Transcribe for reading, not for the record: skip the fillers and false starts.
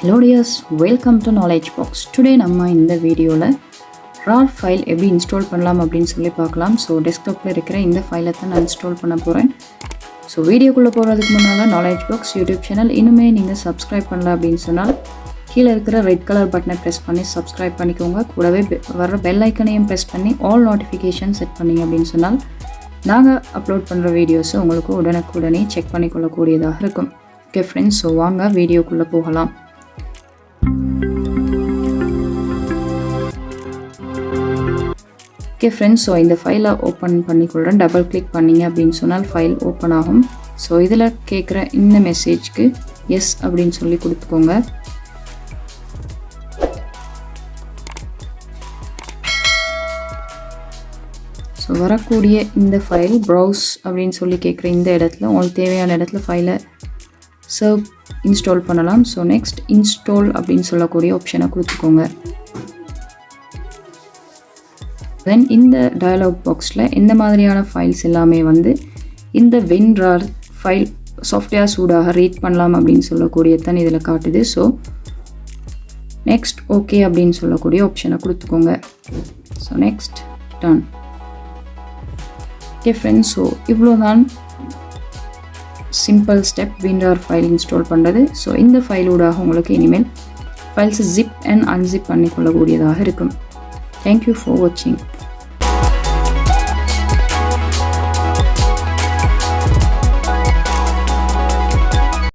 Hello dears, welcome to KnowledgeBox. Today நம்ம இந்த வீடியோல RAR file எப்படி இன்ஸ்டால் பண்ணலாம் அப்படினு சொல்லி பார்க்கலாம். So டெஸ்க்டாப்ல இருக்கிற இந்த ஃபைலை தான் நான் இன்ஸ்டால் பண்ண போறேன். So வீடியோக்குள்ள போறதுக்கு முன்னால KnowledgeBox YouTube சேனல் இன்னுமே நீங்க Subscribe பண்ணல அப்படினு சொன்னால் கீழ இருக்கிற ரெட் கலர் பட்டனை பிரஸ் பண்ணி Subscribe பண்ணிக்கோங்க. கூடவே வர பெல் ஐகானையும் பிரஸ் பண்ணி all notification செட் பண்ணீங்க அப்படினு சொன்னால் நாங்க அப்லோட் பண்ற வீடியோஸ் உங்களுக்கு உடனுக்குடனே செக் பண்ணிக்கொள்ள கூடியதாக இருக்கும். Okay friends, so வாங்க வீடியோக்குள்ள போகலாம். Okay friends, so இந்த ஃபைலை ஓப்பன் பண்ணிக்கொள்கிறேன். டபுள் கிளிக் பண்ணிங்க அப்படின்னு சொன்னால் ஃபைல் ஓப்பன் ஆகும். ஸோ இதில் கேட்குற இந்த மெசேஜ்க்கு எஸ் அப்படின்னு சொல்லி கொடுத்துக்கோங்க. ஸோ வரக்கூடிய இந்த ஃபைல் ப்ரௌஸ் அப்படின்னு சொல்லி கேட்குற இந்த இடத்துல உங்களுக்கு தேவையான இடத்துல ஃபைலை இன்ஸ்டால் பண்ணலாம். ஸோ நெக்ஸ்ட் இன்ஸ்டால் அப்படின்னு சொல்லக்கூடிய ஆப்ஷனை கொடுத்துக்கோங்க. தென் இந்த டயலாக் பாக்ஸில் இந்த மாதிரியான ஃபைல்ஸ் எல்லாமே வந்து இந்த Winrar ஃபைல் சாஃப்ட்வேர் சூடாக ரீட் பண்ணலாம் அப்படின்னு சொல்லக்கூடியதான் இதில் காட்டுது. ஸோ நெக்ஸ்ட் ஓகே அப்படின்னு சொல்லக்கூடிய ஆப்ஷனை கொடுத்துக்கோங்க. So next done. Okay friends, so இவ்வளோதான் simple step Winrar file install பண்ணுறது. ஸோ இந்த ஃபைலூடாக உங்களுக்கு இனிமேல் ஃபைல்ஸை ஜிப் அண்ட் அன்சிப் பண்ணிக்கொள்ளக்கூடியதாக இருக்கும். Thank you for watching.